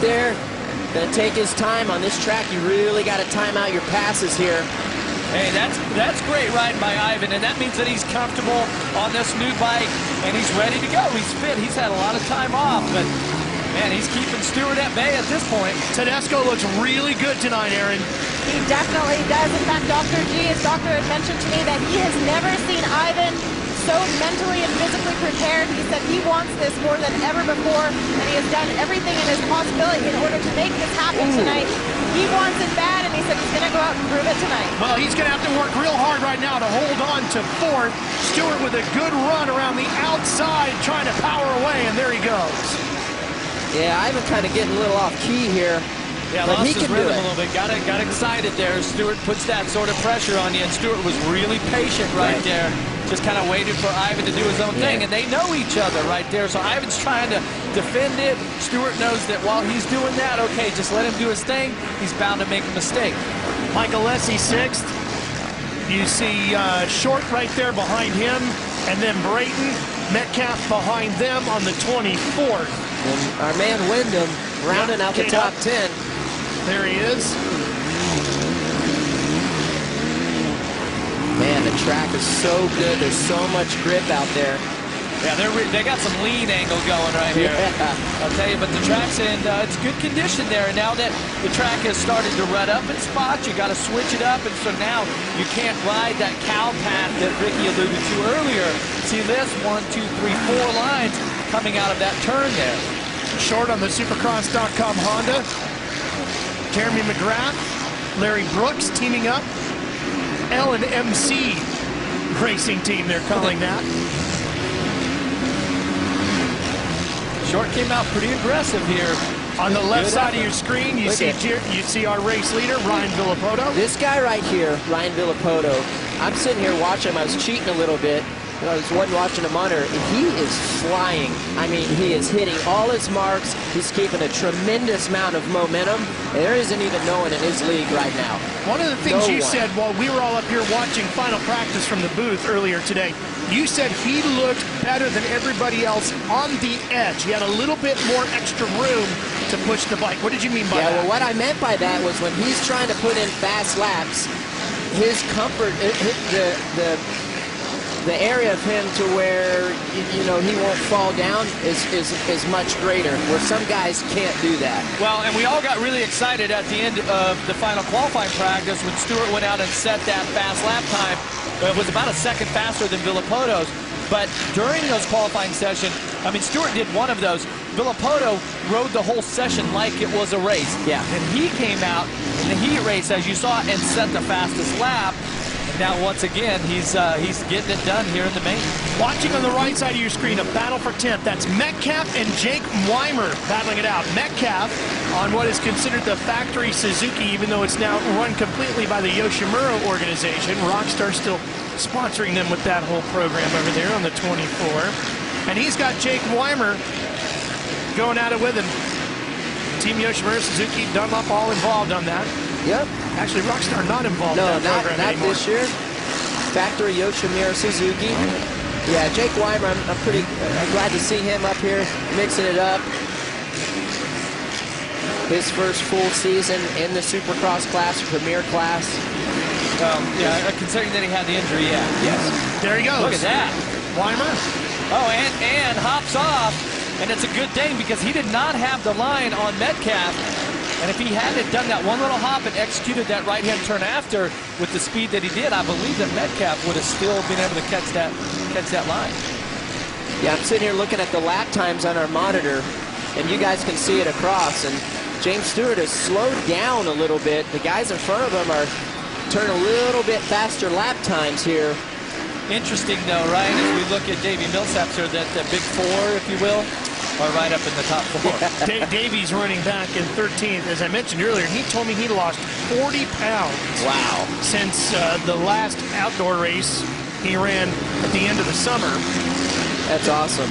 there. Gonna take his time on this track. You really got to time out your passes here. Hey, that's great riding by Ivan, and that means that he's comfortable on this new bike, and he's ready to go. He's fit. He's had a lot of time off, but, man, he's keeping Stewart at bay at this point. Tedesco looks really good tonight, Aaron. He definitely does. In fact, Dr. G, his doctor, had mentioned to me that he has never seen Ivan so mentally and physically prepared. He said he wants this more than ever before, and he has done everything in his possibility in order to make this happen tonight. He wants it bad, and he said he's going to go out and prove it tonight. Well, he's going to have to work real hard right now to hold on to fourth. Stewart with a good run around the outside, trying to power away, and there he goes. Yeah, Ivan kind of getting a little off key here. Yeah, but lost he his can do rhythm it. a little bit. Got excited there. Stewart puts that sort of pressure on you, and Stewart was really patient right there. Just kind of waited for Ivan to do his own thing, and they know each other right there. So Ivan's trying to defend it. Stewart knows that while he's doing that, okay, just let him do his thing. He's bound to make a mistake. Michael Alessi sixth. You see Short right there behind him, and then Brayton, Metcalf behind them on the 24th. And our man Wyndham rounding out the top 10. There he is. Man, the track is so good. There's so much grip out there. Yeah, they got some lean angle going right here. Yeah. I'll tell you, but the track's in it's good condition there. And now that the track has started to rut up in spots, you got to switch it up. And so now you can't ride that cow path that Ricky alluded to earlier. See this 1, 2, 3, 4 lines coming out of that turn there. Short on the Supercross.com Honda. Jeremy McGrath, Larry Brooks teaming up. L&MC racing team, they're calling that. Short came out pretty aggressive here. On the left side of your screen, you see our race leader, Ryan Villapoto. This guy right here, Ryan Villapoto, I'm sitting here watching him. I was cheating a little bit. I wasn't watching the monitor. He is flying. I mean, he is hitting all his marks. He's keeping a tremendous amount of momentum. And there isn't even no one in his league right now. One of the things you said while we were all up here watching final practice from the booth earlier today, you said he looked better than everybody else on the edge. He had a little bit more extra room to push the bike. What did you mean by that? Yeah, well, what I meant by that was when he's trying to put in fast laps, his comfort, the area of him to where, you know, he won't fall down is much greater, where some guys can't do that. Well, and we all got really excited at the end of the final qualifying practice when Stewart went out and set that fast lap time. It was about a second faster than Villapoto's. But during those qualifying sessions, I mean, Stewart did one of those. Villapoto rode the whole session like it was a race. Yeah. And he came out in the heat race, as you saw, and set the fastest lap. Now, once again, he's getting it done here in the main. Watching on the right side of your screen, a battle for 10th. That's Metcalf and Jake Weimer battling it out. Metcalf on what is considered the factory Suzuki, even though it's now run completely by the Yoshimura organization. Rockstar still sponsoring them with that whole program over there on the 24. And he's got Jake Weimer going at it with him. Team Yoshimura, Suzuki, Dunlop all involved on that. Yep. Actually, Rockstar not involved in that program not anymore. this year. Factory Yoshimura Suzuki. Yeah, Jake Weimer, I'm glad to see him up here mixing it up. His first full season in the Supercross class, Premier class. Yeah, considering that he had the injury, yeah. Yes. There he goes. Look at that. Weimer. Oh, and hops off. And it's a good thing because he did not have the line on Metcalf. And if he hadn't done that one little hop and executed that right-hand turn after with the speed that he did, I believe that Metcalf would have still been able to catch that line. Yeah, I'm sitting here looking at the lap times on our monitor, and you guys can see it across. And James Stewart has slowed down a little bit. The guys in front of him are turning a little bit faster lap times here. Interesting, though, right? As we look at Davey Millsaps here, that the big four, if you will, are right up in the top four. Yeah. Davies running back in 13th. As I mentioned earlier, he told me he lost 40 pounds. Wow. Since the last outdoor race he ran at the end of the summer. That's awesome.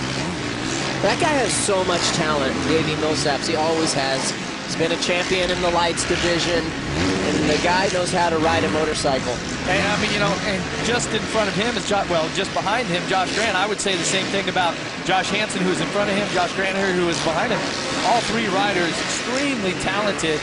That guy has so much talent, Davey Millsaps. He always has. He's been a champion in the lights division, and the guy knows how to ride a motorcycle. And I mean, you know, and just in front of him is just behind him, Josh Grant. I would say the same thing about Josh Hansen, who's in front of him, Josh Grant here, who is behind him. all three riders extremely talented,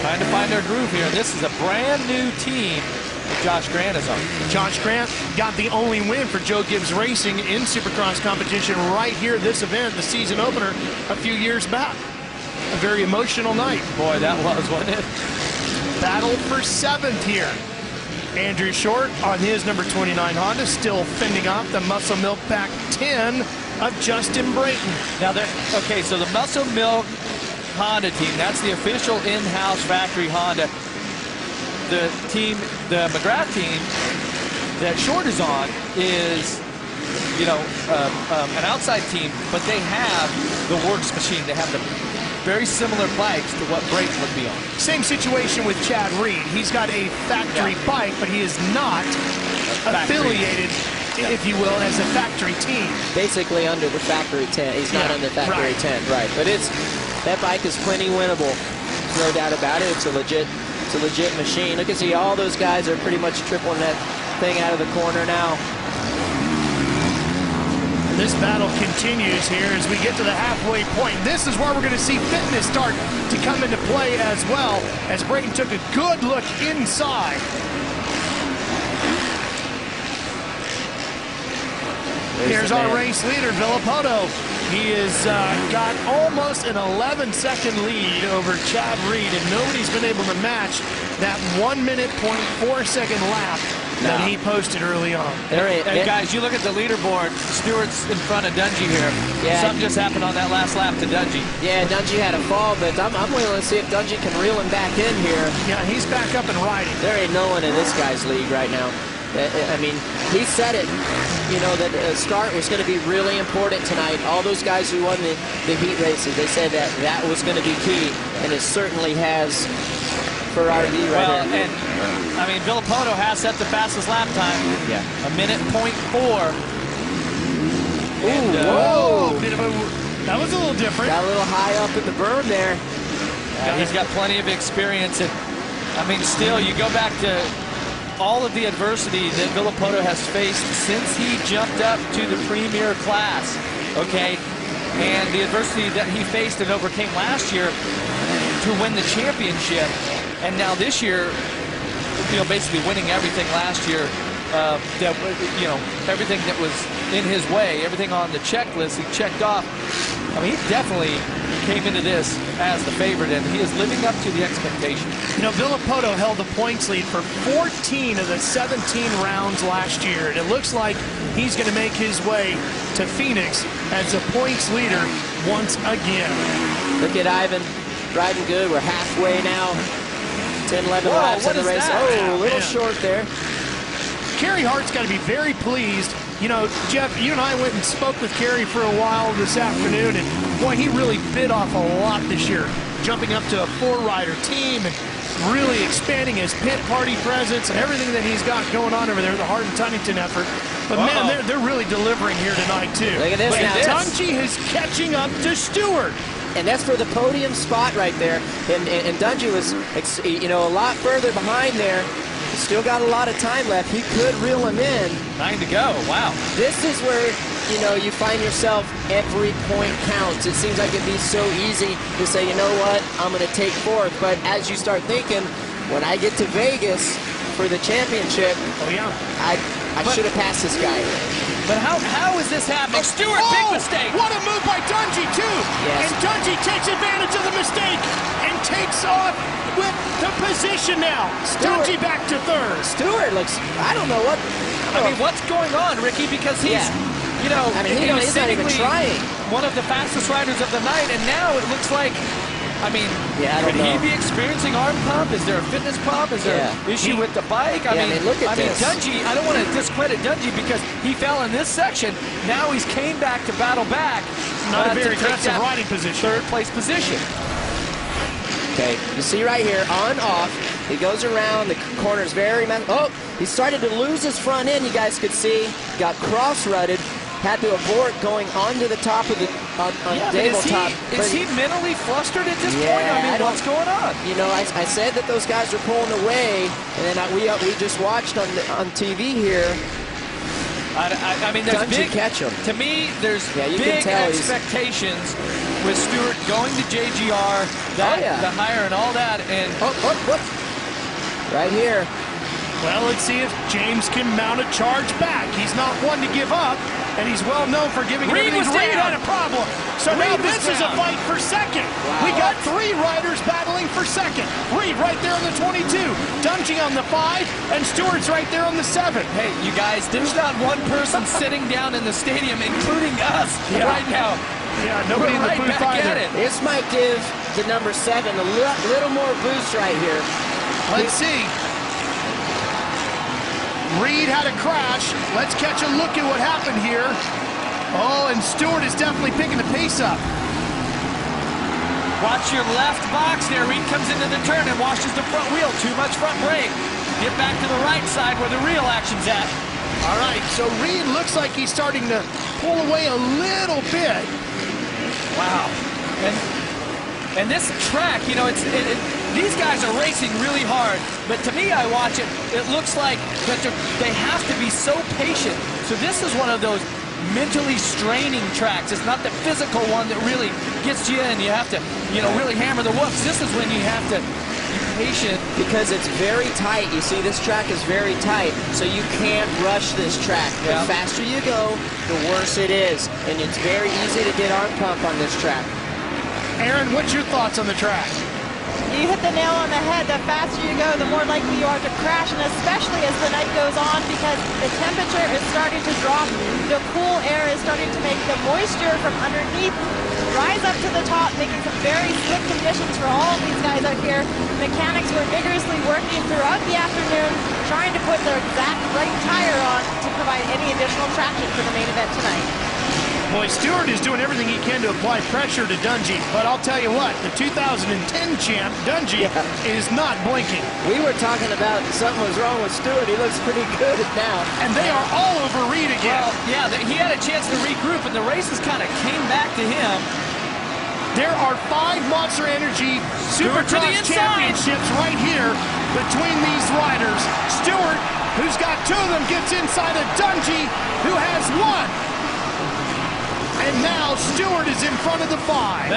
trying to find their groove here. And this is a brand new team that Josh Grant is on. Josh Grant got the only win for Joe Gibbs Racing in Supercross competition right here, this event, the season opener a few years back. A very emotional night. Boy, that was, wasn't it? Battle for 7th here. Andrew Short on his number 29 Honda, still fending off the Muscle Milk Pack 10 of Justin Brayton. Now, okay, so the Muscle Milk Honda team, that's the official in-house factory Honda. The team, the McGrath team that Short is on is, you know, an outside team, but they have the works machine. They have the very similar bikes to what Brayton would be on. Same situation with Chad Reed. He's got a factory bike, but he is not affiliated, if you will, as a factory team. Basically under the factory 10. He's not under factory 10, right? But that bike is plenty winnable. There's no doubt about it. It's a legit machine. Look and see, all those guys are pretty much tripling that thing out of the corner now. This battle continues here as we get to the halfway point. This is where we're going to see fitness start to come into play as well, as Brayton took a good look inside. Here's our race leader, Villapoto. He has got almost an 11-second lead over Chad Reed, and nobody's been able to match that 1 minute, 0.4-second lap that he posted early on. And guys, you look at the leaderboard, Stewart's in front of Dungey here. Yeah. Something just happened on that last lap to Dungey. Yeah, Dungey had a fall, but I'm willing to see if Dungey can reel him back in here. Yeah, he's back up and riding. There ain't no one in this guy's league right now. I mean, he said it, you know, that start was going to be really important tonight. All those guys who won the heat races, they said that was going to be key, and it certainly has for RD right here. And I mean, Villapoto has set the fastest lap time. Yeah. 1 minute, 0.4. And, whoa! That was a little different. Got a little high up in the berm there. He's got plenty of experience. And I mean, still, you go back to all of the adversity that Villapoto has faced since he jumped up to the premier class, okay? And the adversity that he faced and overcame last year to win the championship. And now this year, you know, basically winning everything last year, you know, everything that was in his way, everything on the checklist, he checked off. I mean, he definitely came into this as the favorite, and he is living up to the expectation. You know, Villapoto held the points lead for 14 of the 17 rounds last year, and it looks like he's going to make his way to Phoenix as a points leader once again. Look at Ivan riding good. We're halfway now. 10, 11 laps in the race. That? Oh, a little short there. Kerry Hart's got to be very pleased. You know, Jeff, you and I went and spoke with Kerry for a while this afternoon, and boy, he really bit off a lot this year, jumping up to a 4-rider team and really expanding his pit party presence and everything that he's got going on over there, the Hart and Tunnington effort. But man, they're really delivering here tonight too. Look at this now. Dungey is catching up to Stewart. And that's for the podium spot right there. And Dungey was, you know, a lot further behind there. He's still got a lot of time left. He could reel him in. 9 to go. Wow. This is where, you know, you find yourself every point counts. It seems like it'd be so easy to say, you know what, I'm going to take 4th. But as you start thinking, when I get to Vegas for the championship, I should have passed this guy. But how is this happening? Stewart, big mistake. What a move by Dungey, too. Yes. And Dungey takes advantage of the mistake and takes off with the position now. Dungey back to 3rd. Stewart looks, I don't know what. I mean, what's going on, Ricky? Because he's, you know, I mean, he's not even trying. One of the fastest riders of the night, and now it looks like, I mean, could he be experiencing arm pump? Is there a fitness problem? Is there an issue with the bike? I mean, look at this. Dungey, I don't want to discredit Dungey because he fell in this section. Now he's came back to battle back. Not a very aggressive riding position. 3rd place position. Okay, you see right here, on, off. He goes around, the corner's very, oh, he started to lose his front end, you guys could see. Got cross-rutted, had to abort going onto the top of the tabletop. Is he mentally flustered at this point? I mean, what's going on? You know, I said that those guys are pulling away, and then we just watched on TV here. I mean, there's Dungey catch him. To me, there's big expectations with Stewart going to JGR, that, the higher and all that, and right here. Well, let's see if James can mount a charge back. He's not one to give up, and he's well known for giving Reed everything. was Reed down. had a problem. So now this is a fight for second. Wow. We got 3 riders battling for second. Reed right there on the 22, Dungey on the 5, and Stewart's right there on the 7. hey, you guys, there's not one person sitting down in the stadium, including us, right now. Yeah, nobody in the We're right booth back either. at it. This might give the number 7 a little more boost right here. Let's see. Reed had a crash. Let's catch a look at what happened here. Oh, and Stewart is definitely picking the pace up. Watch your left box there. Reed comes into the turn and washes the front wheel. Too much front brake. Get back to the right side where the real action's at. All right, so Reed looks like he's starting to pull away a little bit. Wow. And this track, you know, these guys are racing really hard, but to me, I watch it, it looks like that they have to be so patient. So this is one of those mentally straining tracks. It's not the physical one that really gets you in. You have to, you know, really hammer the whoops. This is when you have to be patient. Because it's very tight. You see, this track is very tight, so you can't rush this track. Yeah. The faster you go, the worse it is. And it's very easy to get arm pump on this track. Aaron, what's your thoughts on the track? You hit the nail on the head. The faster you go, the more likely you are to crash, and especially as the night goes on, because the temperature is starting to drop. The cool air is starting to make the moisture from underneath rise up to the top, making some very slick conditions for all of these guys out here. Mechanics were vigorously working throughout the afternoon, trying to put the exact right tire on to provide any additional traction for the main event tonight. Boy, Stewart is doing everything he can to apply pressure to Dungey, but I'll tell you what, the 2010 champ, Dungey, is not blinking. We were talking about something was wrong with Stewart. He looks pretty good now. And they are all over Reed again. Well, yeah, he had a chance to regroup, and the races kind of came back to him. There are 5 Monster Energy Stewart to the Supercross inside. championships right here between these riders. Stewart, who's got 2 of them, gets inside of Dungey, who has 1. And now Stewart is in front of the 5.